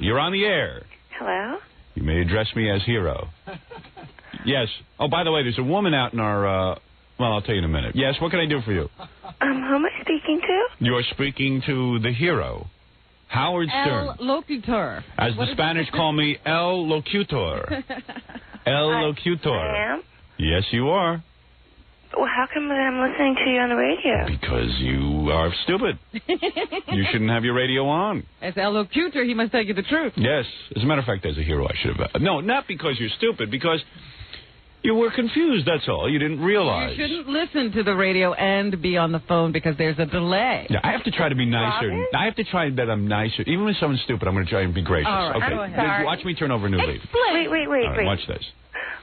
You're on the air. Hello? You may address me as Hero. Yes. Oh, by the way, there's a woman out in our, well, I'll tell you in a minute. Yes, what can I do for you? Who am I speaking to? You're speaking to the Hero, Howard Stern. El Locutor. As the Spanish call me, El Locutor. El Locutor. I am? Yes, you are. Well, how come I'm listening to you on the radio? Because you are stupid. You shouldn't have your radio on. As El Locutor, he must tell you the truth. Yes. As a matter of fact, as a hero, I should have... No, not because you're stupid, because you were confused, that's all. You didn't realize. You shouldn't listen to the radio and be on the phone because there's a delay. Yeah, I have to try to be nicer. Robin? I have to try that I'm nicer. Even when someone's stupid, I'm going to try and be gracious. All right, okay. go ahead. Watch me turn over a new leaf. Explain. Wait. All right, watch this.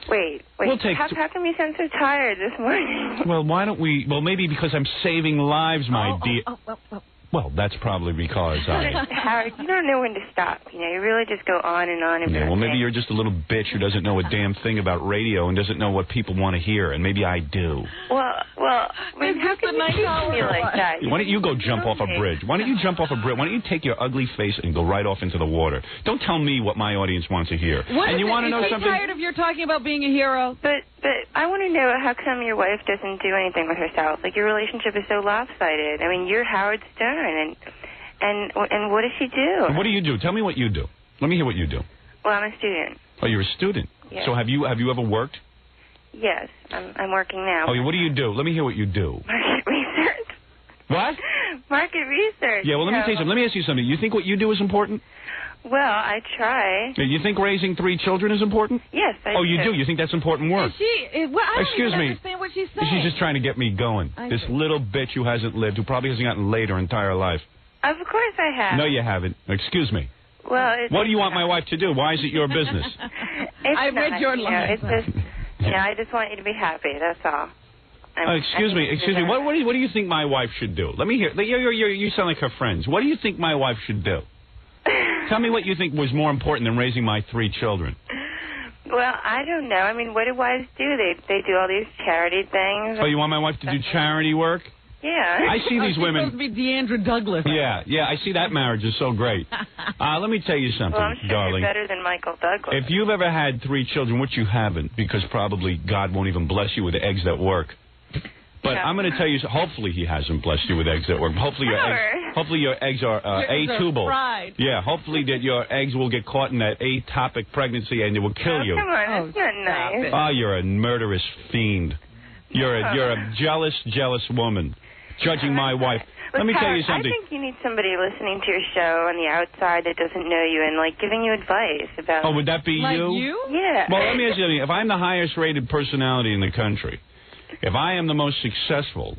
Wait. We'll take how come you sound so tired this morning? Well, why don't we... Well, maybe because I'm saving lives, my dear... Oh. Well, that's probably because I... Howard, you don't know when to stop. You know, you really just go on and on. Yeah, well, maybe you're just a little bitch who doesn't know a damn thing about radio and doesn't know what people want to hear, and maybe I do. Well, I mean, how can you treat me like that? Why don't you go jump off a bridge? Why don't you jump off a bridge? Why don't you take your ugly face and go right off into the water? Don't tell me what my audience wants to hear. What and you want to know something? something? Tired of your talking about being a hero? But I want to know how come your wife doesn't do anything with herself? Like, your relationship is so lopsided. I mean, you're Howard Stern, and what does she do? What do you do? Tell me what you do. Let me hear what you do. Well, I'm a student. Oh, you're a student. Yes. So have you ever worked? Yes, I'm working now. Oh, what do you do? Let me hear what you do. Market research. What? Market research. Yeah, well, let me tell you something. Let me ask you something. You think what you do is important? Well, I try. You think raising 3 children is important? Yes, I do. Oh, you do? You think that's important work? I don't Excuse even me. understand what she's saying. She's just trying to get me going. This little bitch who hasn't lived, who probably hasn't gotten laid her entire life. Of course I have. No, you haven't. Excuse me. Well, what do you want my wife to do? Why is it your business? I read your line. It's just, I just want you to be happy. That's all. Excuse me. What do you think my wife should do? Let me hear. You sound like her friends. What do you think my wife should do? Tell me what you think was more important than raising my 3 children. Well, I don't know. I mean, what do wives do? They do all these charity things. Oh, you want my wife to do charity work? Yeah. I see these women. She's supposed to be Deandra Douglas. Yeah. I see that marriage is so great. Let me tell you something, well, I'm sure darling. You're better than Michael Douglas. If you've ever had 3 children, which you haven't, because probably God won't even bless you with eggs that work. But I'm going to tell you, hopefully he hasn't blessed you with eggs that work. Hopefully your eggs are atubal. Yeah, hopefully that your eggs will get caught in that atopic pregnancy and it will kill you. Come on, that's not nice. Oh, you're a murderous fiend. You're a jealous woman. Judging my wife. Let me tell you something. I think you need somebody listening to your show on the outside that doesn't know you and, like, giving you advice about... Oh, would that be like you? you? Yeah. Well, let me ask you something. If I'm the highest-rated personality in the country, if I am the most successful,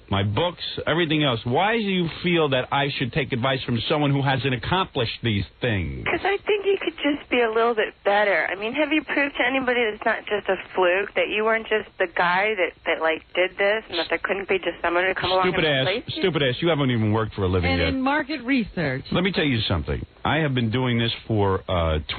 my books, everything else, why do you feel that I should take advice from someone who hasn't accomplished these things? Because I think you could just be a little bit better. I mean, have you proved to anybody that it's not just a fluke, that you weren't just the guy that like, did this, and that there couldn't be just someone to come along and replace you? Stupid ass, you haven't even worked for a living yet. And in market research. Let me tell you something. I have been doing this for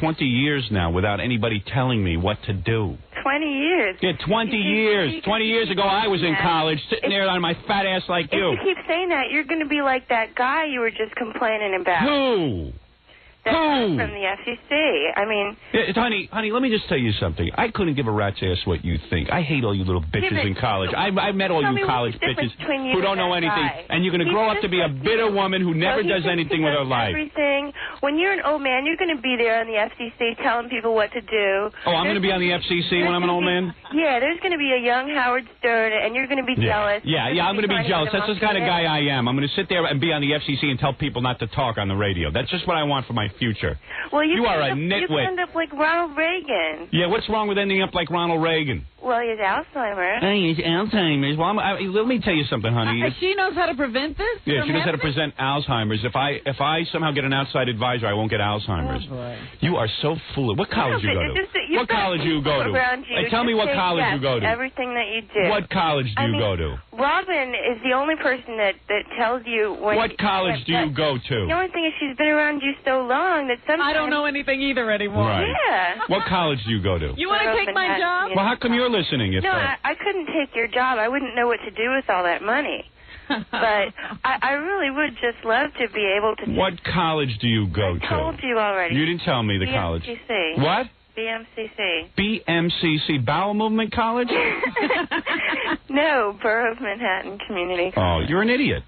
20 years now without anybody telling me what to do. 20 years? Yeah, 20 years. 20 years ago, I was in college, sitting there on my fat ass like you. If you keep saying that, you're going to be like that guy you were just complaining about. Who? From the FCC. I mean... Yeah, honey, let me just tell you something. I couldn't give a rat's ass what you think. I hate all you little bitches in college. I've met all you college bitches who don't know anything. And you're going to grow up to be a bitter woman who never does anything with her life. Everything. When you're an old man, you're going to be there on the FCC telling people what to do. Oh, I'm going to be on the FCC when I'm an old man? Yeah, there's going to be a young Howard Stern, and you're going to be jealous. Yeah, I'm going to be jealous. That's the kind of guy I am. I'm going to sit there and be on the FCC and tell people not to talk on the radio. That's just what I want for my future. Well, you are a nitwit. You end up like Ronald Reagan. Yeah, what's wrong with ending up like Ronald Reagan? Well, he has Alzheimer's. He has Alzheimer's. Well, let me tell you something, honey. She knows how to prevent this? Yeah, she knows how to prevent Alzheimer's. If I somehow get an outside advisor, I won't get Alzheimer's. Oh, boy. You are so foolish. What college do you go to? What college do you go to? Hey, tell me what college you go to. Everything that you do. What college do you go to? Robin is the only person that tells you when... What college do you go to? The only thing is she's been around you so long that sometimes... I don't know anything either anymore. Right. Yeah. What college do you go to? You want to take my job? Well, how come you're listening? No, I couldn't take your job. I wouldn't know what to do with all that money. But I really would just love to be able to... What college do you go to? I told you already. You didn't tell me the college. BMCC. What? BMCC. BMCC, Bowel Movement College? No, Borough of Manhattan Community College. Oh, you're an idiot.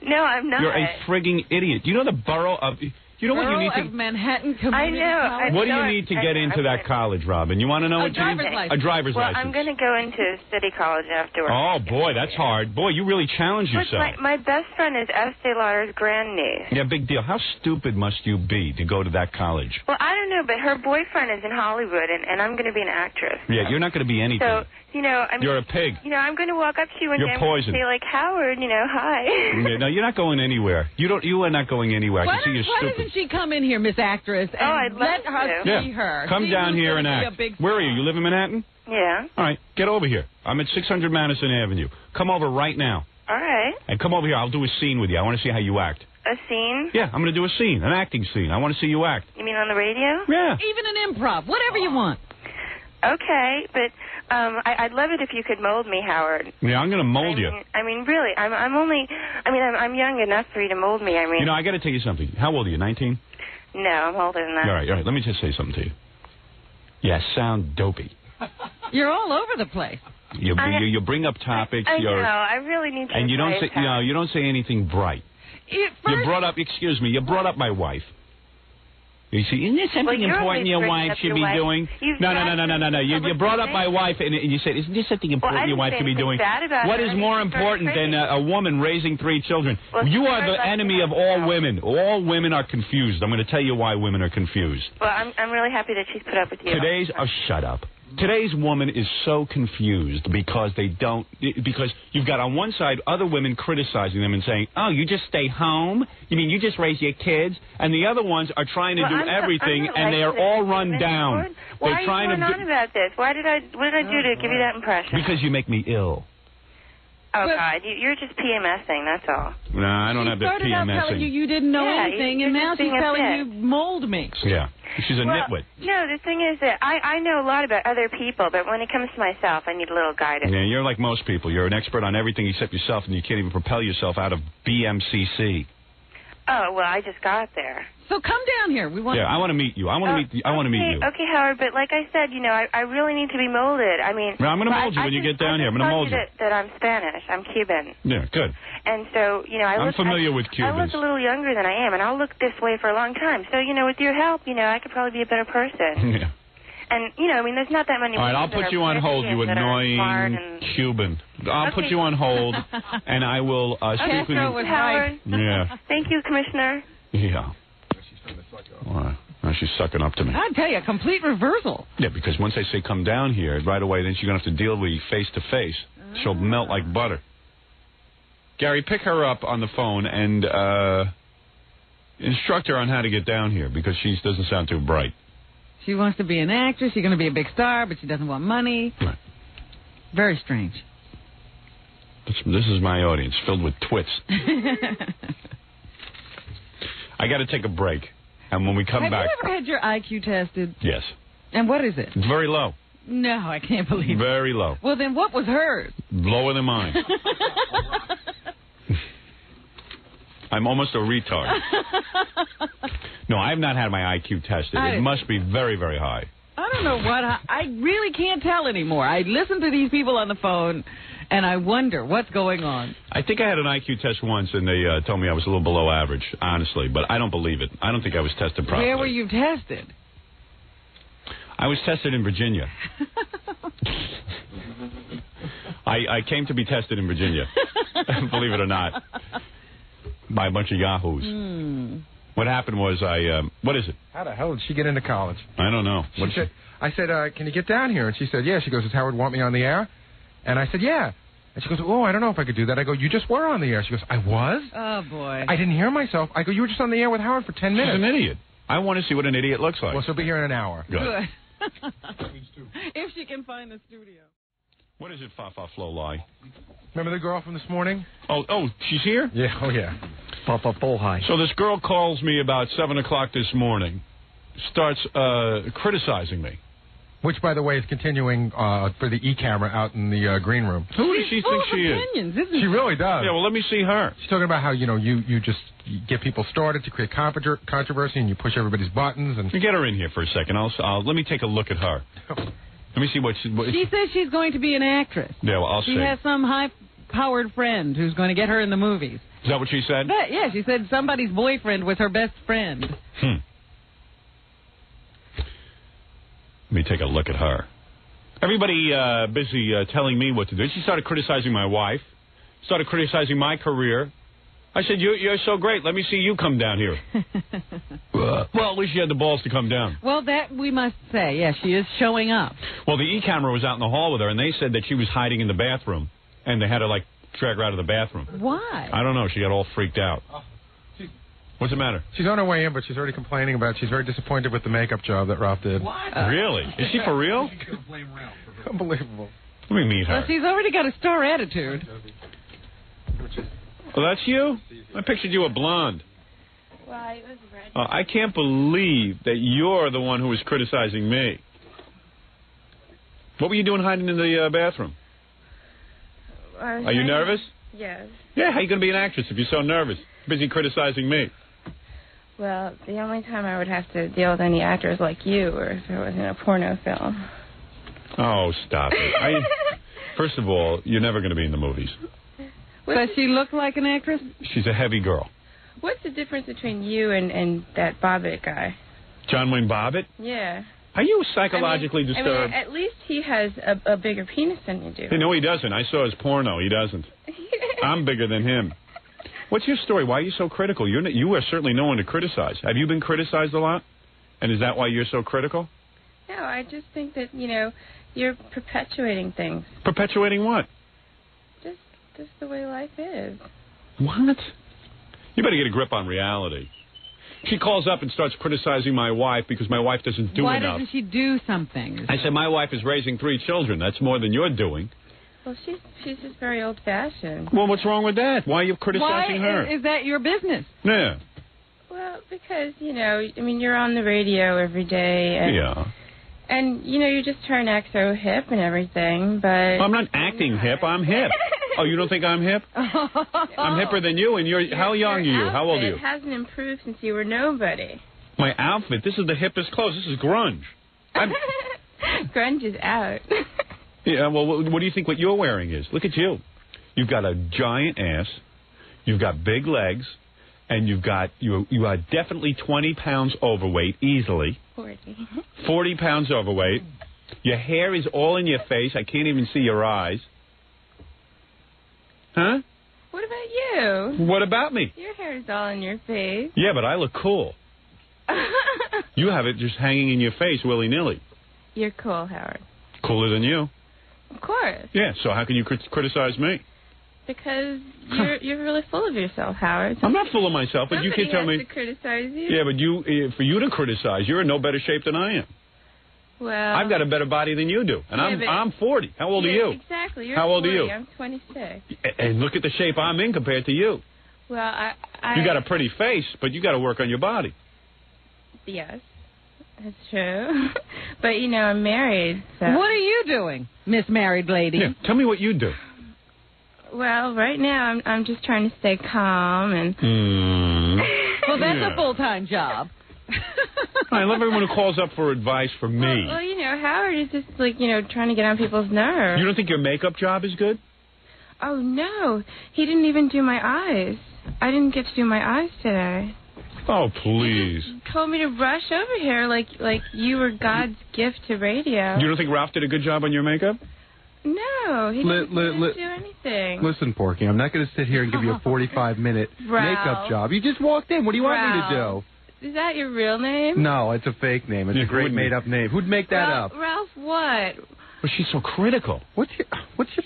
No, I'm not. You're a frigging idiot. You know the Borough of... You know what you need to... Borough of Manhattan Community College? What do you need to get into that college, Robin? You want to know what you need? A driver's license. Well, I'm going to go into City College afterwards. Oh, boy, that's hard. Boy, you really challenge yourself. My best friend is Estee Lauder's grandniece. Yeah, big deal. How stupid must you be to go to that college? Well, I don't know, but her boyfriend is in Hollywood, and I'm going to be an actress. Yeah, you're not going to be anything. So, you know, I mean... You're a pig. You know, I'm going to walk up to you one day and say, like, Howard, you know, hi. Yeah, no, you're not going anywhere. You are not going anywhere. I can see you're stupid. Why doesn't she come in here, Miss Actress, and I'd love let her to. see her? Come down here and act. Where are you? You live in Manhattan? Yeah. All right, get over here. I'm at 600 Madison Avenue. Come over right now. All right. And come over here. I'll do a scene with you. I want to see how you act. A scene? Yeah, I'm going to do a scene, an acting scene. I want to see you act. You mean on the radio? Yeah. Even an improv, whatever you want. Okay, but I'd love it if you could mold me, Howard. Yeah, I'm going to mold you. I mean, really, I'm young enough for you to mold me. I mean, you know, I got to tell you something. How old are you? 19? No, I'm older than that. All right. Let me just say something to you. You sound dopey. You're all over the place. You bring up topics. I know. I really need to. And you don't say you don't say anything bright. You brought up. Excuse me. You brought up my wife. You see, isn't there something important your wife should be doing? No. You brought up my wife, and you said, isn't there something important your wife should be doing? What is more important than a woman raising 3 children? You are the enemy of all women. All women are confused. I'm going to tell you why women are confused. Well, I'm really happy that she's put up with you. Shut up. Today's woman is so confused because you've got on one side other women criticizing them and saying, oh, you just stay home? You mean you just raise your kids? And the other ones are trying to do everything, and they are all run down. Why are you going on about this? What did I do to give you that impression? Because you make me ill. Oh, God, you're just PMSing, that's all. No, I don't have the PMSing. She started out telling you didn't know anything, and now she's telling you mold me. Yeah, she's a nitwit. No, the thing is that I know a lot about other people, but when it comes to myself, I need a little guidance. Yeah, you're like most people. You're an expert on everything except yourself, and you can't even propel yourself out of BMCC. Oh, well, I just got there. So come down here. I want to meet you. I want to meet you. Okay, Howard, but like I said, you know, I really need to be molded. I mean... No, I'm going to mold you when you get down here. I'm going to mold you. That I'm Spanish. I'm Cuban. Yeah, good. And so, you know, I'm familiar with Cubans. I look a little younger than I am, and I'll look this way for a long time. So, you know, with your help, you know, I could probably be a better person. Yeah. And, you know, I mean, there's not that many... All right, I'll put you on hold, you annoying Cuban. I'll put you on hold, and I will speak with you. Howard. Yeah. Thank you, Commissioner. Yeah. Now she's sucking up to me. I tell you, a complete reversal. Yeah, because once I say come down here, right away, then she's going to have to deal with you face to face. She'll melt like butter. Gary, pick her up on the phone and instruct her on how to get down here, because she doesn't sound too bright. She wants to be an actress. She's going to be a big star, but she doesn't want money. Right. Very strange. This is my audience, filled with twits. I got to take a break, and when we come back... Have you ever had your IQ tested? Yes. And what is it? It's very low. No, I can't believe it. Very low. Well, then what was hers? Lower than mine. I'm almost a retard. No, I have not had my IQ tested. It must be very, very high. I don't know what. I really can't tell anymore. I listen to these people on the phone, and I wonder what's going on. I think I had an IQ test once, and they told me I was a little below average, honestly. But I don't believe it. I don't think I was tested properly. Where were you tested? I was tested in Virginia. I came to be tested in Virginia, believe it or not, by a bunch of yahoos. What happened was what is it? How the hell did she get into college? I don't know. I said, can you get down here? And she said, yeah. She goes, does Howard want me on the air? And I said, yeah. And she goes, oh, I don't know if I could do that. I go, you just were on the air. She goes, I was? Oh, boy. I didn't hear myself. I go, you were just on the air with Howard for 10 minutes. She's an idiot. I want to see what an idiot looks like. Well, she'll be here in an hour. Good. If she can find the studio. What is it, Fa-Fa Flo Lie? Remember the girl from this morning? Oh, she's here? Yeah, oh, yeah. Fa-Fa Flo Hi. So this girl calls me about 7 o'clock this morning, starts criticizing me. Which, by the way, is continuing for the e-camera out in the green room. Who does she think she is? She really does. Yeah, well, let me see her. She's talking about how, you just get people started to create controversy and you push everybody's buttons. And Get her in here for a second. Let me take a look at her. Let me see what she says she's going to be an actress. Yeah, well, I'll see. She has some high-powered friend who's going to get her in the movies. Is that what she said? Yeah, she said somebody's boyfriend was her best friend. Let me take a look at her. Everybody busy telling me what to do. She started criticizing my wife, started criticizing my career. I said, you're so great. Let me see you come down here. Well, at least she had the balls to come down. Well, that we must say. Yeah, she is showing up. Well, the e-camera was out in the hall with her, and they said that she was hiding in the bathroom, and they had to, drag her out of the bathroom. Why? I don't know. She got all freaked out. What's the matter? She's on her way in, but she's already complaining about she's very disappointed with the makeup job that Ralph did. What? Really? Is she for real? Unbelievable. Let me meet her. Well, she's already got a star attitude. Oh, that's you? I pictured you a blonde. Well, it was red. I can't believe that you're the one who was criticizing me. What were you doing hiding in the bathroom? Are you nervous? Yes. Yeah, how are you going to be an actress if you're so nervous? Busy criticizing me. Well, the only time I would have to deal with any actors like you or if it was in a porno film. Oh, stop it. First of all, you're never going to be in the movies. Does she look like an actress? She's a heavy girl. What's the difference between you and that Bobbitt guy? John Wayne Bobbitt? Yeah. Are you psychologically disturbed? At least he has a bigger penis than you do. No, he doesn't. I saw his porno. He doesn't. I'm bigger than him. What's your story? Why are you so critical? You are certainly no one to criticize. Have you been criticized a lot? And is that why you're so critical? No, I just think that, you're perpetuating things. Perpetuating what? Just the way life is. What? You better get a grip on reality. She calls up and starts criticizing my wife because my wife doesn't do enough. Why doesn't she do something? I said, my wife is raising 3 children. That's more than you're doing. Well, she's just very old-fashioned. Well, what's wrong with that? Why are you criticizing her? Why is that your business? Yeah. Well, because, you're on the radio every day. And, yeah. And, you're just trying to act so hip and everything, but... Well, I'm not acting hip. I'm hip. Oh, you don't think I'm hip? I'm hipper than you, and you're... How young are you? How old are you? It hasn't improved since you were nobody. My outfit? This is the hippest clothes. This is grunge. Grunge is out. Yeah, well, what do you think what you're wearing is? Look at you. You've got a giant ass. You've got big legs. And you are definitely 20 pounds overweight, easily. 40 pounds overweight. Your hair is all in your face. I can't even see your eyes. Huh? What about you? What about me? Your hair is all in your face. Yeah, but I look cool. You have it just hanging in your face willy-nilly. You're cool, Howard. Cooler than you. Of course. Yeah, so how can you criticize me? Because you're really full of yourself, Howard. I'm not full of myself, but you can tell me. Somebody has to criticize you. Yeah, but for you to criticize, you're in no better shape than I am. Well, I've got a better body than you do, and I'm 40. How old are you? Exactly. You're How old 40. are you? I'm 26. And look at the shape I'm in compared to you. Well, You got a pretty face, but you got to work on your body. Yes, that's true. But I'm married. So. What are you doing, Miss Married Lady? Yeah, tell me what you do. Well, right now I'm just trying to stay calm and. Well, that's a full-time job. I love everyone who calls up for advice for me. Well, Howard is just trying to get on people's nerves. You don't think your makeup job is good? Oh no, he didn't even do my eyes. I didn't get to do my eyes today. Oh, please. He told me to rush over here like you were God's gift to radio. You don't think Ralph did a good job on your makeup? No, he didn't do anything. Listen, Porky, I'm not going to sit here and give you a 45-minute makeup job. You just walked in. What do you want me to do? Is that your real name? No, it's a fake name. It's a great made-up name. Who'd make that up? Ralph what? Well, she's so critical. What's your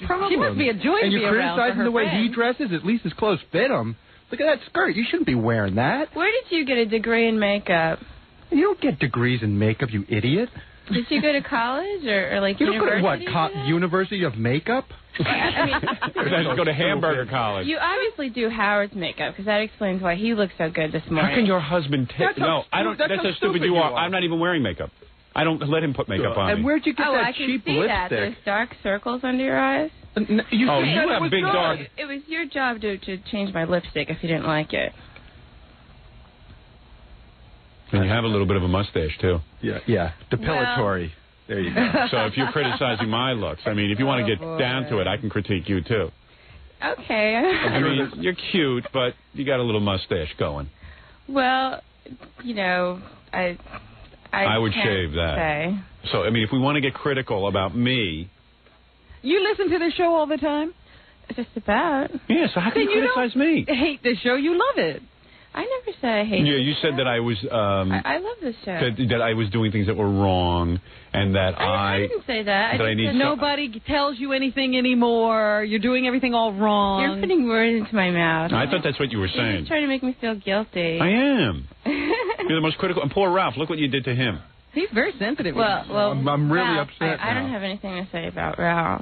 problem? She must be a joy to be around. And you're criticizing the way he dresses? At least his clothes fit him. Look at that skirt. You shouldn't be wearing that. Where did you get a degree in makeup? You don't get degrees in makeup, you idiot. Did you go to college or you university? Don't go to what, University of Makeup? I mean, go to Hamburger College. You obviously do Howard's makeup because that explains why he looks so good this morning. How can your husband take... No, I don't. That's how stupid you are. I'm not even wearing makeup. I don't let him put makeup on me. And where'd you get that I can cheap see lipstick? that. There's dark circles under your eyes. You have big dark. It was your job to change my lipstick if you didn't like it. And you have a little bit of a mustache, too. Yeah. Depilatory. There you go. So if you're criticizing my looks, I mean, if you want to get down to it, I can critique you, too. Okay. I mean, you're cute, but you got a little mustache going. Well, you know, I would can't shave that. say. So, I mean, if we want to get critical about me... You listen to the show all the time? Just about. Yeah, so how can you criticize me? Hate the show. You love it. I never said I hate Yeah, you said that I was... I love this show. That I was doing things that were wrong, and that I didn't say that. Nobody tells you anything anymore. You're doing everything all wrong. You're putting words into my mouth. I thought that's what you were saying. You're just trying to make me feel guilty. I am. You're the most critical. And poor Ralph, look what you did to him. He's very sensitive. Well, I'm really Ralph, upset I don't have anything to say about Ralph.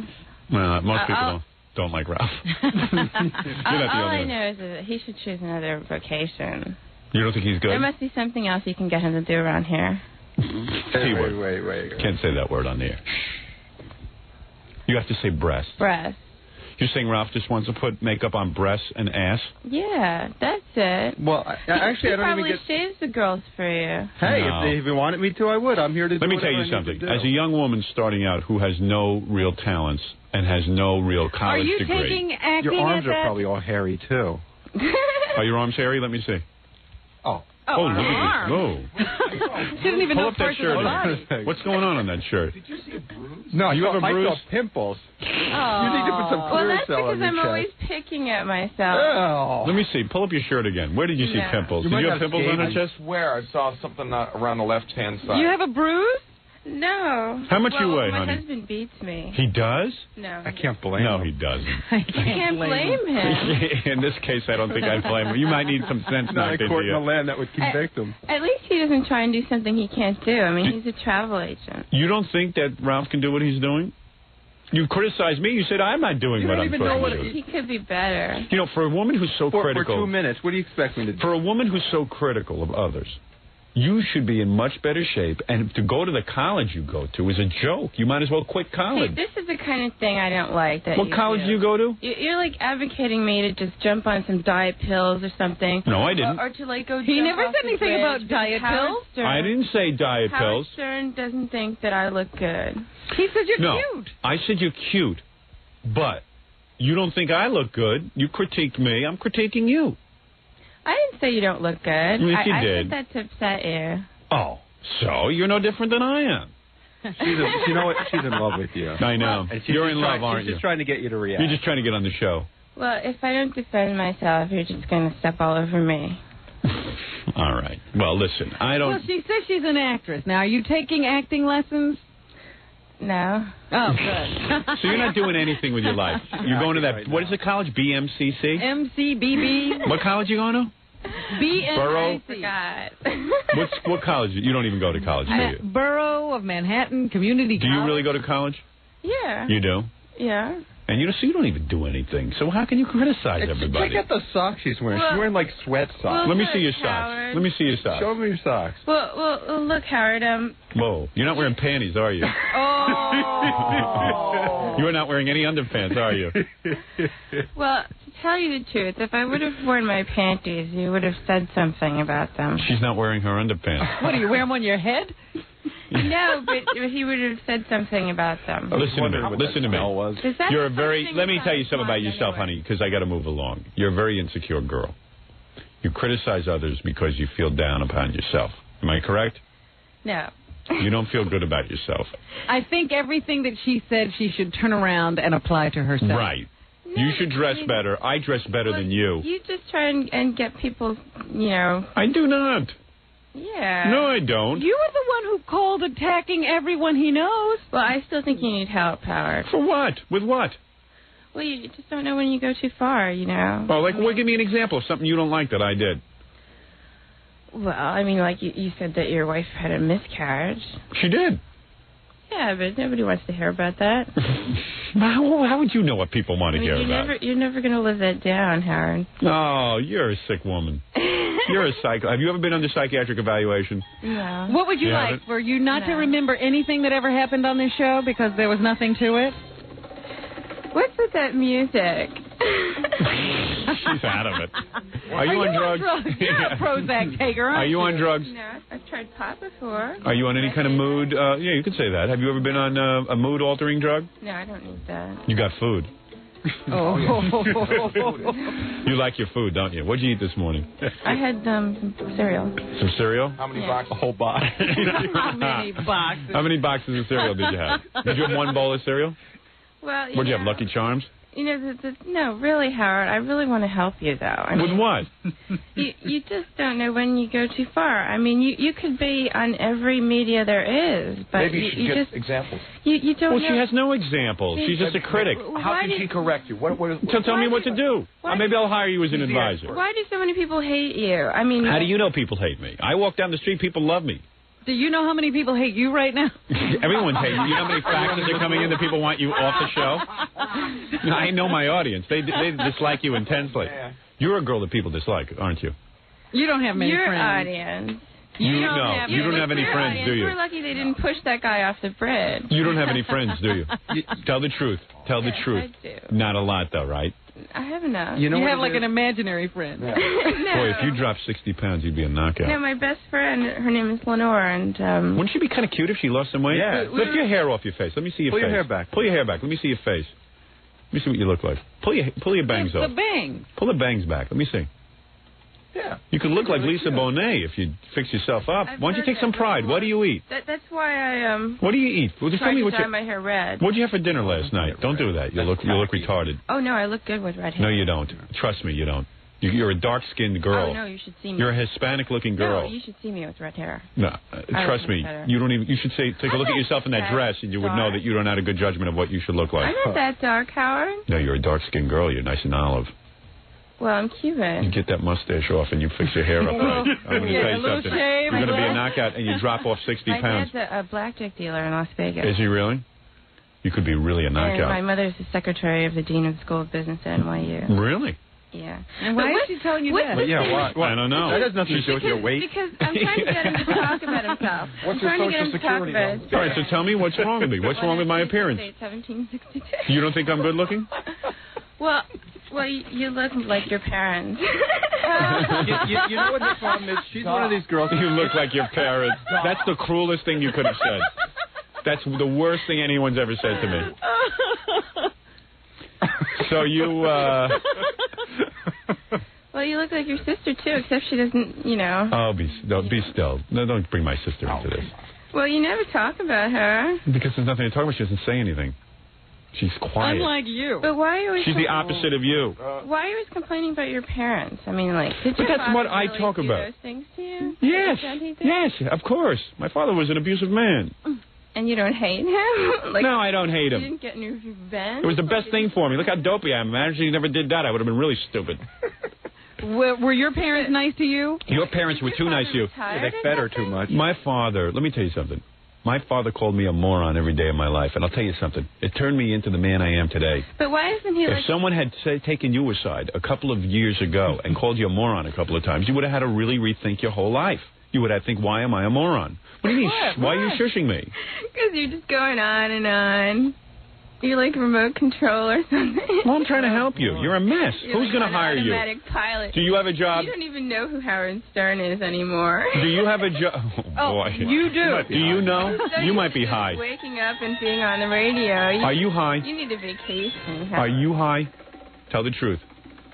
Well, most people don't like Ralph. You're not the all only I one. know is that he should choose another vocation. You don't think he's good? There must be something else you can get him to do around here. Wait. Can't say that word on the air. You have to say breast. Breast. You're saying Ralph just wants to put makeup on breasts and ass? Yeah, that's it. Well, actually, I don't even get... He probably shaves the girls for you. Hey, No. if you wanted me to, I would. I'm here to do Let me tell you something. As a young woman starting out who has no real talents and has no real college degree... Are you taking acting Your arms at are that? probably all hairy, too. Are your arms hairy? Let me see. Oh. Oh, look at this. Whoa. She didn't even Pull know up that parts of shirt. the body. What's going on that shirt? Did you see a bruise? No, You have a bruise? I saw pimples. Oh. You need to put some Well, that's Clearasil on because your I'm chest. always picking at myself. Oh. Let me see. Pull up your shirt again. Where did you see No. pimples? You Did might you have have pimples on scabies. your chest? I swear I saw something around the left-hand side. You have a bruise? No. How much you weigh, my honey? My husband beats me. He does? No. I can't blame No, him. he doesn't. I You can't blame him. In this case, I don't think I blame him. You might need some sense Not knocked a into court in the you. land that would convict him. At least he doesn't try and do something he can't do. I mean, he's a travel agent. You don't think that Ralph can do what he's doing? You criticized me. You said I'm not doing what I'm supposed to do. He could be better. You know, for a woman who's so critical... For 2 minutes, what do you expect me to do? For a woman who's so critical of others, you should be in much better shape. And to go to the college you go to is a joke. You might as well quit college. See, this is the kind of thing I don't like. What college do you go to? You're like advocating me to just jump on some diet pills or something. No, I didn't. Or to like go. He jump never off said the anything bridge about because diet Howard pills. Stern, I didn't say diet Howard pills. Stern doesn't think that I look good. He said you're No, cute. I said you're cute, but you don't think I look good. You critiqued me. I'm critiquing you. I didn't say you don't look good. Yes, you I did. said that to upset you. Oh, so you're no different than I am. You know what? She's in love with you. I know. And she's You're just in love, aren't She's you? just trying to get you to react. You're just trying to get on the show. Well, if I don't defend myself, you're just going to step all over me. All right. Well, listen, I don't... Well, she says she's an actress. Now, are you taking acting lessons? No. Oh, good. So you're not doing anything with your life. You're going to that... What is the college? BMCC? MCBB. What college you going to? Borough? I forgot. What college? You don't even go to college, do you? Borough of Manhattan Community Do College. you really go to college? Yeah. You do? Yeah. And so you don't even do anything. So how can you criticize everybody? Check out the socks she's wearing. Well, she's wearing like sweat socks. Let me look, see your socks. Howard. Let me see your socks. Show me your socks. Well, look, Howard. Whoa. You're not wearing panties, are you? Oh. You're not wearing any underpants, are you? Well, to tell you the truth, if I would have worn my panties, you would have said something about them. She's not wearing her underpants. What, do you wear them on your head? No, but he would have said something about them. Listen to me. Listen to me. Is that You're a the very... first Let thing me tell you something about anyway? yourself, honey, because I got to move along. You're a very insecure girl. You criticize others because you feel down upon yourself. Am I correct? No. You don't feel good about yourself. I think everything that she said she should turn around and apply to herself. Right. No, You should dress I mean, better. I dress better than you. You just try and get people, you know. I do not. Yeah. No, I don't. You were the one who called attacking everyone he knows. Well, I still think you need help, Howard. For what? With what? Well, you just don't know when you go too far, you know. Oh, like, well, give me an example of something you don't like that I did. Well, I mean, like you said that your wife had a miscarriage. She did. Yeah, but nobody wants to hear about that. How would you know what people want to hear about? You're never going to live that down, Howard. Oh, you're a sick woman. You're a psycho. Have you ever been under psychiatric evaluation? No. What would you like? For you not to remember anything that ever happened on this show because there was nothing to it? What's with that music? She's out of it. Are you on drugs? You're a Prozac taker, aren't you? Are you on drugs? No, I've tried pot before. Are you on any kind of mood? Yeah, you could say that. Have you ever been on a mood-altering drug? No, I don't need that. You got food. Oh. You like your food, don't you? What did you eat this morning? I had some cereal. Some cereal? How many boxes? A whole box. How many boxes? How many boxes of cereal did you have? Did you have one bowl of cereal? Well, What did you have, Lucky Charms? You know, no, really, Howard, I really want to help you, though. I With mean, what? You just don't know when you go too far. I mean, you could be on every media there is, but Maybe you should get just examples. You don't Well, know. she has no examples. She's just a critic. How can she correct you? So tell me what to do. Maybe I'll hire you as an advisor. Why do so many people hate you? I mean, How do you know people hate me? I walk down the street, people love me. Do you know how many people hate you right now? Everyone's hating you. You know how many faxes are coming in that people want you off the show? I know my audience. They dislike you intensely. You're a girl that people dislike, aren't you? You don't have many your friends. audience. You don't have any friends, do you? We're lucky they didn't push that guy off the bridge. You don't have any friends, do you? Tell the truth. Tell the truth. I do. Not a lot, though, right? I have enough. You have like an imaginary friend. No. Boy, if you dropped 60 pounds, you'd be a knockout. No, my best friend, her name is Lenore, and Wouldn't she be kind of cute if she lost some weight? Yeah. Lift your hair off your face. Let me see your face. Pull your hair back. Pull your hair back. Let me see your face. Let me see what you look like. Pull your bangs off. The bangs. Pull the bangs back. Let me see. Yeah. You could look like Lisa Bonet if you fix yourself up. Why don't you take some pride? What do you eat? That's why I What do you eat? Well, just tell tried me to what dye my hair red. What'd you have for dinner last night? Don't do that. You look retarded. Oh no, I look good with red hair. No, you don't. Trust me, you don't. You're a dark-skinned girl. Oh no, you should see me. You're a Hispanic-looking girl. No, you should see me with red hair. No, trust me. You don't even. You should take a look at yourself in that dress, and you would know that you don't have a good judgment of what you should look like. I'm not that dark, Howard. No, you're a dark-skinned girl. You're nice and olive. Well, I'm Cuban. You get that mustache off and you fix your hair up right. I'm going to tell you something. You're going to be a knockout and you drop off 60 pounds. My dad's a blackjack dealer in Las Vegas. Is he really? You could be really a knockout. And my mother's the secretary of the dean of the School of Business at NYU. Really? Yeah. And why is she telling you that? But yeah, why? I don't know. That has nothing to do with your weight. Because I'm trying to get him to talk about himself. What's your social security number? All right, so tell me what's wrong with me. What's wrong with my appearance? 1762. You don't think I'm good looking? Well, you look like your parents. you know what the problem is? She's one of these girls. You look like your parents. That's the cruelest thing you could have said. That's the worst thing anyone's ever said to me. So you, Well, you look like your sister, too, except she doesn't, you know. Oh, be still. No, don't bring my sister into this. Well, you never talk about her. Because there's nothing to talk about. She doesn't say anything. She's quiet. Unlike you. But why are you always... She's the opposite of you. Why are you always complaining about your parents? I mean, like, did But your that's what father I really talk do about. those things to you? Yes, Yes, yes, of course. My father was an abusive man. And you don't hate him? Like, No, I don't hate you him. didn't get any revenge? It was the best thing for me. Look how dopey I am. Imagine he never did that. I would have been really stupid. Were your parents nice to you? Your parents were too nice to you. They fed her too much. My father, let me tell you something. My father called me a moron every day of my life, and I'll tell you something. It turned me into the man I am today. But why isn't he If like... someone had taken you aside a couple of years ago and called you a moron a couple of times, you would have had to really rethink your whole life. You would have to think, why am I a moron? What do you mean? Why are you shushing me? Because you're just going on and on. You're like remote control or something. Well, I'm trying to help you. You're a mess. You're Who's like going to an hire you? automatic pilot. Do you have a job? You don't even know who Howard Stern is anymore. Do you have a job? Oh, boy. You do. Do you know? So You might be high. Waking up and being on the radio. Are you high? You need a vacation. Howard. Are you high? Tell the truth.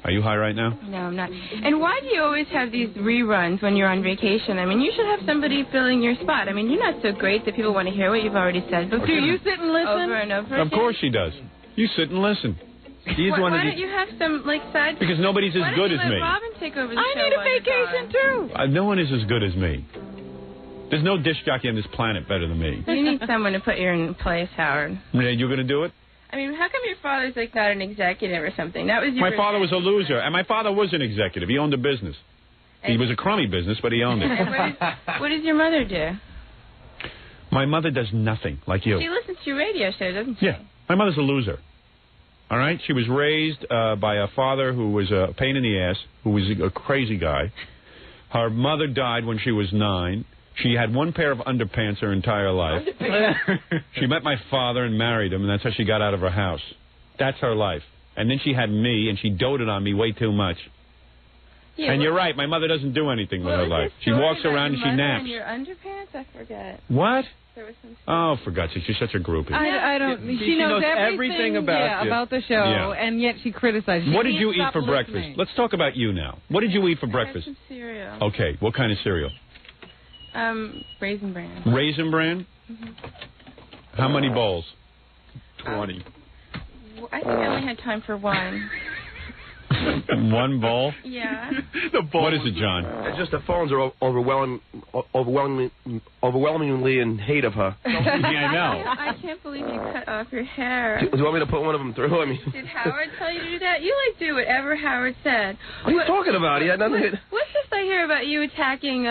Are you high right now? No, I'm not. And why do you always have these reruns when you're on vacation? I mean, you should have somebody filling your spot. I mean, you're not so great that people want to hear what you've already said before. Do you sit and listen? Over and over Of again? course she does. You sit and listen. Why don't you have some, like, side... Because nobody's as good as me. Why don't you let Robin take over the I show need a while you're vacation, gone? too. No one is as good as me. There's no disc jockey on this planet better than me. You need someone to put you in place, Howard. Yeah, you're going to do it? I mean, how come your father's, like, not an executive or something? That was your... My father was a loser, and my father was an executive. He owned a business. He was a crummy business, but he owned it. What does your mother do? My mother does nothing like you. She listens to your radio show, doesn't she? Yeah. My mother's a loser. All right? She was raised by a father who was a pain in the ass, who was a crazy guy. Her mother died when she was 9. She had one pair of underpants her entire life. She met my father and married him, and that's how she got out of her house. That's her life. And then she had me, and she doted on me way too much. Yeah, and you're right, my mother doesn't do anything with her life. She walks around and she naps. And your underpants? I forget. What? There was some oh, for God's sake, she's such a groupie. I don't. She knows everything about you. About the show, and yet she criticizes. What did you eat for breakfast? Let's talk about you now. What did you eat for breakfast? Some cereal. Okay, what kind of cereal? Raisin Bran. Raisin Bran? Mm-hmm. How many bowls? 20. I think I only had time for one. One bowl? Yeah. What is it, John? It's just the phones are overwhelmingly in hate of her. Yeah, I know. I can't believe you cut off your hair. Do you want me to put one of them through? I mean, did Howard tell you to do that? You do whatever Howard said. What are you talking about? He had nothing. What's this I hear about you attacking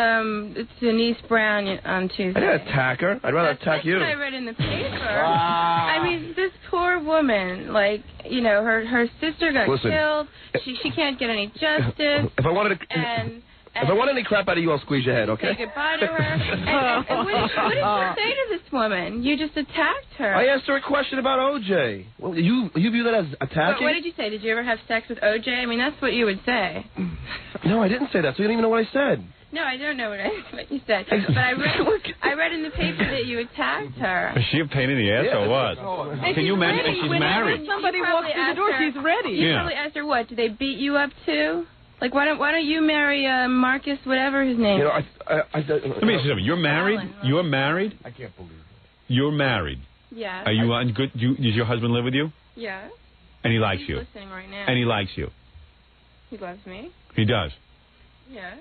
Denise Brown on Tuesday? I didn't attack her. I'd rather attack you. That's what I read in the paper. I mean, this poor woman, her sister got killed. She can't get any justice. If I wanted to... If I want any crap out of you, I'll squeeze your head, okay? Say goodbye to her. And what did you say to this woman? You just attacked her. I asked her a question about O.J. Well, you view that as attacking? What did you say? Did you ever have sex with O.J.? I mean, that's what you would say. No, I didn't say that, so you don't even know what I said. No, I don't know what you said. But I read in the paper that you attacked her. Is she a pain in the ass or what? Can you imagine? She's married. Somebody walks through the door, she's ready. You probably asked her, what, did they beat you up too? Why don't you marry Marcus, whatever his name is? Let me ask you something. You're married? You're married? I can't believe it. You're married? Yeah. Are you on good? Does your husband live with you? Yeah. And he likes you? He's listening right now. And he likes you? He loves me. He does? Yeah.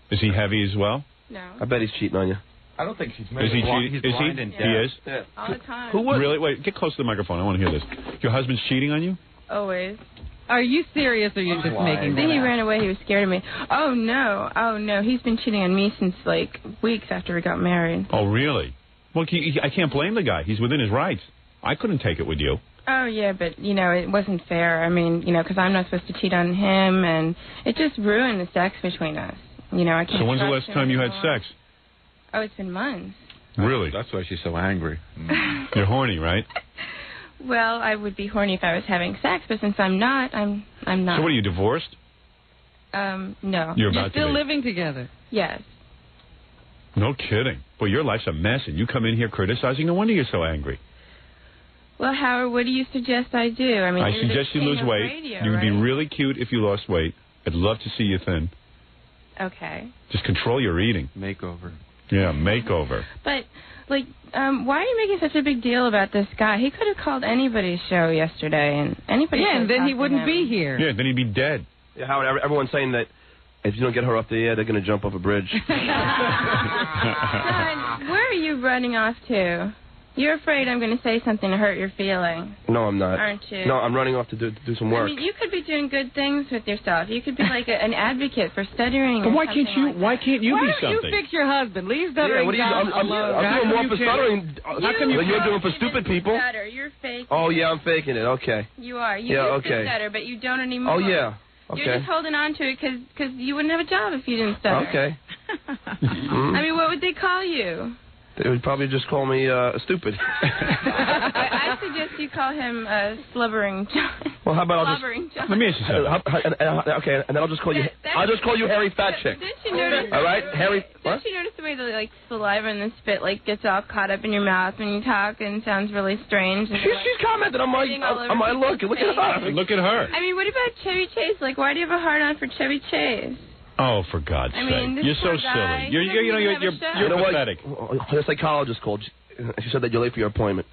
Is he heavy as well? No. I bet he's cheating on you. I don't think she's married. Is he cheating? He's blind and deaf. He is? Yeah. All the time. Who would? Really? Wait, get close to the microphone. I want to hear this. Your husband's cheating on you? Always. Are you serious, or are you just making that Then he up? ran away. He was scared of me. Oh, no. He's been cheating on me since, weeks after we got married. Oh, really? Well, I can't blame the guy. He's within his rights. I couldn't take it with you. Oh, yeah, but, it wasn't fair. I mean, because I'm not supposed to cheat on him, and it just ruined the sex between us. I can't. So when's the last time you had sex? Oh, it's been months. Really? That's why she's so angry. You're horny, right? Well, I would be horny if I was having sex, but since I'm not, I'm not. So what, are you divorced? No. You're about still to be. living together? Yes. No kidding. Well, your life's a mess, and you come in here criticizing. No wonder you're so angry. Well, Howard, what do you suggest I do? I mean, I suggest you lose weight. Radio, you would be right? really cute if you lost weight. I'd love to see you thin. Okay. Just control your eating. Makeover. Yeah, makeover. But, why are you making such a big deal about this guy? He could have called anybody's show yesterday, and anybody. Yeah, and then he wouldn't be here. Yeah, then he'd be dead. Yeah, Howard, everyone's saying that if you don't get her off the air, they're going to jump off a bridge. Son, where are you running off to? You're afraid I'm going to say something to hurt your feelings. No, I'm not. Aren't you? No, I'm running off to do some work. I mean, you could be doing good things with yourself. You could be like an advocate for stuttering. But why can't you be something? Why don't you fix your husband? Leave stuttering I'm doing more for stuttering. How come you're doing for stupid people? Stutter. You're faking. Oh, yeah, I'm faking it. Okay. You are. You used to stutter, but you don't anymore. Oh, yeah. Okay. You're just holding on to it because you wouldn't have a job if you didn't stutter. Okay. I mean, what would they call you? They would probably just call me stupid. I suggest you call him Slubbering John. Well, how about John. Let me ask you something. Okay, and then I'll just call you. I'll just call you Harry Fat Chick. Didn't you notice? All right, Harry. Don't you notice the way the saliva and the spit gets all caught up in your mouth when you talk and sounds really strange? And She's commented on my look. Look at her. Look at her. I mean, what about Chevy Chase? Why do you have a hard on for Chevy Chase? Oh, for God's sake! You're so silly. You're pathetic. The psychologist called. She said that you're late for your appointment.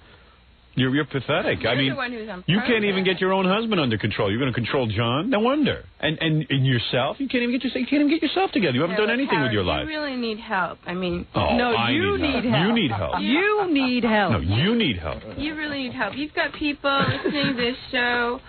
You're pathetic. You're I mean, the one who's on you can't even get your own husband under control. You're going to control John? No wonder. And yourself? You can't even get yourself together. You haven't done anything with your life. You really need help. I mean, you need help. You need help. You need help. No, you need help. You really need help. You've got people listening to this show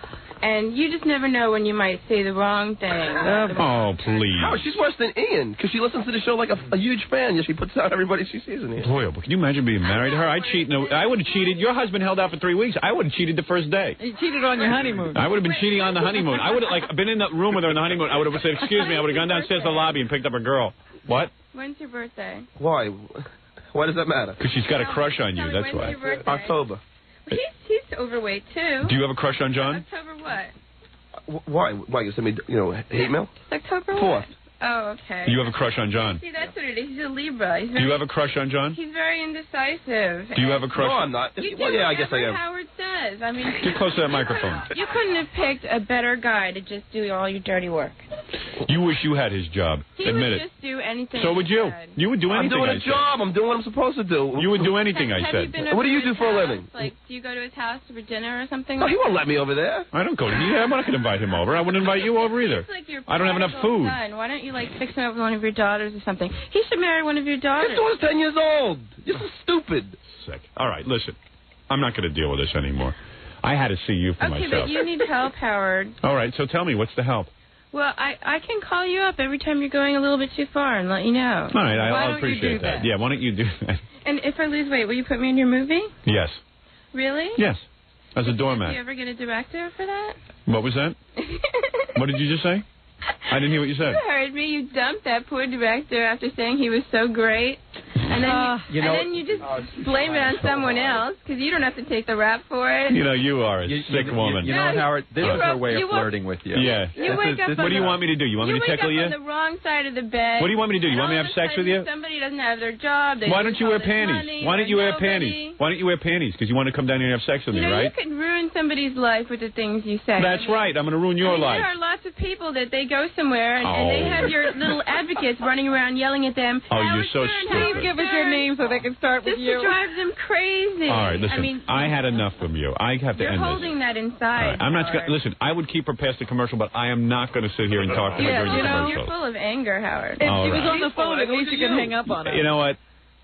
And you just never know when you might say the wrong thing. Oh, please. Howard, she's worse than Ian, because she listens to the show like a huge fan. Yeah, she puts out everybody she sees in here. Boy, can you imagine being married to her? I would have cheated. Your husband held out for 3 weeks. I would have cheated the first day. You cheated on your honeymoon. I would have been cheating on the honeymoon. I would have been in the room with her on the honeymoon. I would have said, excuse me, I would have gone downstairs to the lobby and picked up a girl. What? When's your birthday? Why? Why does that matter? Because she's got a crush on you, that's why. October. He's overweight, too. Do you have a crush on John? October what? Why? Why? You send me, hate mail? October 4th. What? Oh, okay. You have a crush on John? See, that's what it is. He's a Libra. Do you have a crush on John? He's very indecisive. Do you have a crush? No, I'm not. Well, yeah, I guess I am. Howard says. I mean, get close to that microphone. You couldn't have picked a better guy to just do all your dirty work. You wish you had his job. Admit it. He would just do anything. So would you. You would do anything. I'm doing a job. I'm doing what I'm supposed to do. You would do anything, I said. What do you do for a living? Like, do you go to his house for dinner or something? No, he won't let me over there. I don't go to him. I'm not going to invite him over. I wouldn't invite you over either. I don't have enough food. Why don't you, fix him up with one of your daughters or something? He should marry one of your daughters. His daughter's 10 years old. You're so stupid. Sick. All right, listen. I'm not going to deal with this anymore. I had to see you for myself. Okay, but you need help, Howard. All right, so tell me, what's the help? Well, I can call you up every time you're going a little bit too far and let you know. All right, I'll appreciate that. Yeah, why don't you do that? And if I lose weight, will you put me in your movie? Yes. Really? Yes. As a doormat. Did you ever get a director for that? What was that? What did you just say? I didn't hear what you said. You heard me. You dumped that poor director after saying he was so great. And then you just blame it on someone else because you don't have to take the rap for it. You are a sick woman. You know what, Howard? This is her way of flirting with you. Yeah. What do you want me to do? You want me to tickle you? You wake up on the wrong side of the bed. What do you want me to do? You want me to have sex with you? Somebody doesn't have their job. Why don't you wear panties? Why don't you wear panties? Why don't you wear panties? Because you want to come down here and have sex with me, right? You could ruin somebody's life with the things you say. That's right. I'm going to ruin your life. There are lots of people that they go somewhere and they have your little advocates running around yelling at them. Oh, you're so stupid. Please give us your name so they can start with you. This drives them crazy. All right, listen. I had enough from you. I have to end this. You're holding that inside. I'm not. Listen, I would keep her past the commercial, but I am not going to sit here and talk to her during the commercial. You're full of anger, Howard. If she was on the phone, at least you can hang up on her. You know what?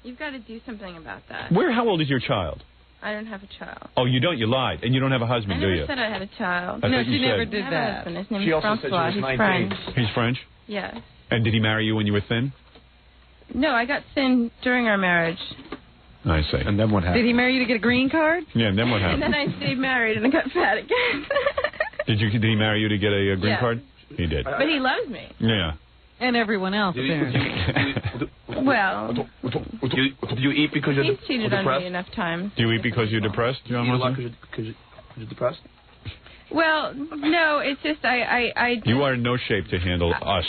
You've got to do something about that. How old is your child? I don't have a child. Oh, you don't? You lied. And you don't have a husband, do you? I never said I had a child. No, she never did that. His name is Francois. He's French. He's French? Yes. And did he marry you when you were thin? No, I got thin during our marriage. I see. And then what happened? Did he marry you to get a green card? Yeah, and then what happened? And then I stayed married and I got fat again. Did he marry you to get a green card? He did. But he loves me. Yeah. And everyone else, apparently. Well, do you eat because you're depressed? He's cheated on me enough times. Do you eat because you're depressed, John? Do you eat a lot because you're depressed? Well, no, it's just I You are in no shape to handle us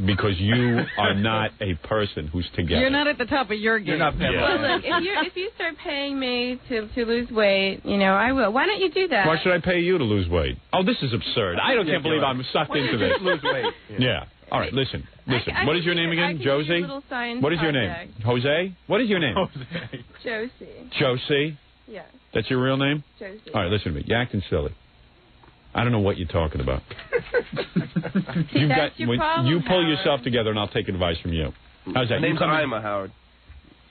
because you are not a person who's together. You're not at the top of your game. You're not Well, look, if you start paying me to lose weight, I will. Why don't you do that? Why should I pay you to lose weight? Oh, this is absurd. I can't believe I'm sucked into this. Lose weight. Yeah. All right, listen. What is your name again? Josie? What is your name? Jose? What is your name? Josie. Josie? Yes. That's your real name? Josie. All right, listen to me. You're acting silly. I don't know what you're talking about. See, that's your problem, you pull Howard. yourself together, and I'll take advice from you. How's that? Name's Ima, Howard.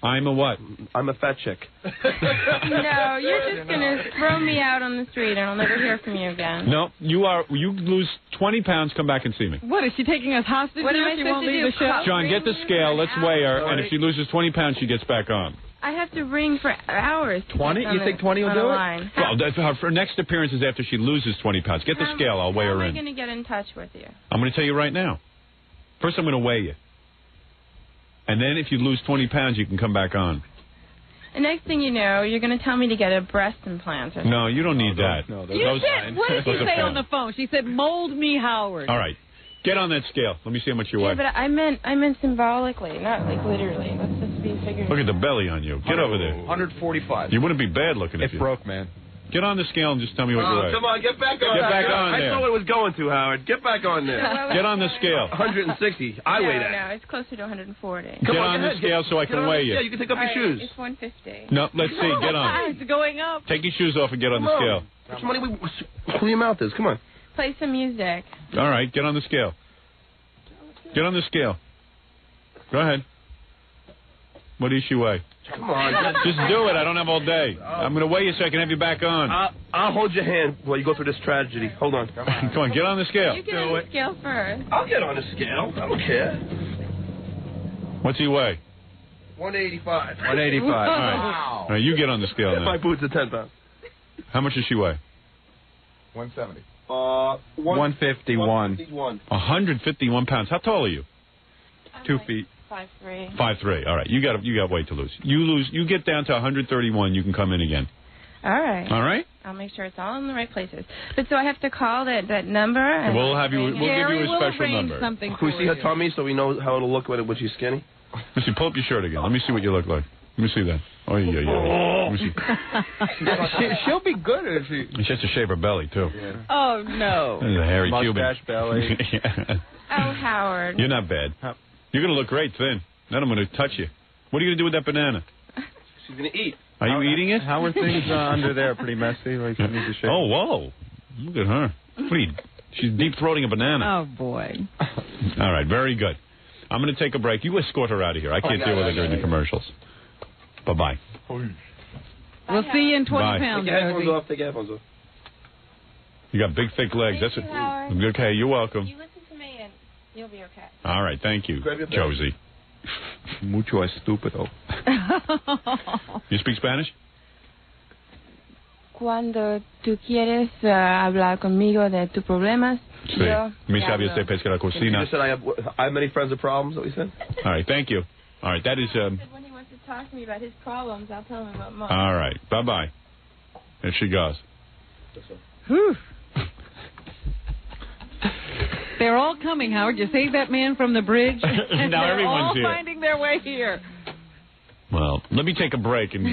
I'm a what? I'm a fat chick. No, you're just going to throw me out on the street, and I'll never hear from you again. No, you lose 20 pounds, come back and see me. What, is she taking us hostage? What am I she supposed won't to leave do? the show? John, get the scale. Let's weigh her, and if she loses 20 pounds, she gets back on. I have to ring for hours. 20? You think 20 will do it? Well, her next appearance is after she loses 20 pounds. Get the scale. I'll weigh her in. How am I going to get in touch with you? I'm going to tell you right now. First, I'm going to weigh you. And then if you lose 20 pounds, you can come back on. The next thing you know, you're going to tell me to get a breast implant or something. No, you don't need that. What did she say on the phone? She said, mold me, Howard. All right. Get on that scale. Let me see how much you weigh. Yeah, but I meant symbolically, not like literally. Let's just be figurative. Look at the belly on you. Get over there. 145. You wouldn't be bad looking if you... It broke, man. Get on the scale and just tell me what you weigh. Come on, get back on there. Get back on there. I saw what it was going to, Howard. Get back on there. Get on the scale. 160. I weigh that. No, it's closer to 140. Get on the scale so I can weigh you. Yeah, you can take off your shoes. It's 150. No, let's see. Get on. It's going up. Take your shoes off and get on the scale. How much money who your mouth is? Come on. Play some music. All right, get on the scale. Get on the scale. Go ahead. What does she weigh? Come on. Just do it. I don't have all day. I'm going to weigh you so I can have you back on. I'll hold your hand while you go through this tragedy. Hold on. Come on, get on the scale. You get on the scale first. I'll get on the scale. I don't care. What's he weigh? 185. 185. All right. All right, you get on the scale now. My boots are 10 pounds. How much does she weigh? 170. 151. 151 pounds. How tall are you? 2 feet. 5'3". 5'3". All right, you got weight to lose. You get down to 131. You can come in again. All right. All right. I'll make sure it's all in the right places. But so I have to call that number. And we'll give you a special number. Something Can we see her tummy so we know how it'll look when she's skinny? Let me see. Pull up your shirt again. Let me see what you look like. Let me see that. Oh yeah. Let me see. She'll be good if she. She has to shave her belly too. Yeah. Oh no. There's a hairy Mustache Cuban. belly. Yeah. Oh, Howard. You're not bad. You're gonna look great thin. Then I'm gonna touch you. What are you gonna do with that banana? She's gonna eat. Are you eating it? How are things under there? Pretty messy. Like you need to shave. Oh whoa! Look at her. She's deep throating a banana. Oh boy. All right, very good. I'm going to take a break. You escort her out of here. I can't deal with her during the commercials. Bye-bye. We'll see you in 20 pounds. Take your headphones off. Take your headphones off. You got big, thick legs. Thank you, Howard. Okay, you're welcome. You listen to me and you'll be okay. All right, thank you, Grab your pen. Josie. Mucho estúpido. You speak Spanish? Cuando tú quieres hablar conmigo de tus problemas, Sí. yo Mi te sabia hablo. se pesca la You cocina. just said I have many friends with problems, what we said? All right, thank you. All right, that is... When he wants to talk to me about his problems, I'll tell him about mine. all right, bye-bye. There she goes. Whew. They're all coming, Howard. You saved that man from the bridge. And Now they're everyone's all here. finding their way here. Well, let me take a break and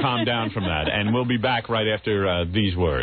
calm down from that, and we'll be back right after these words.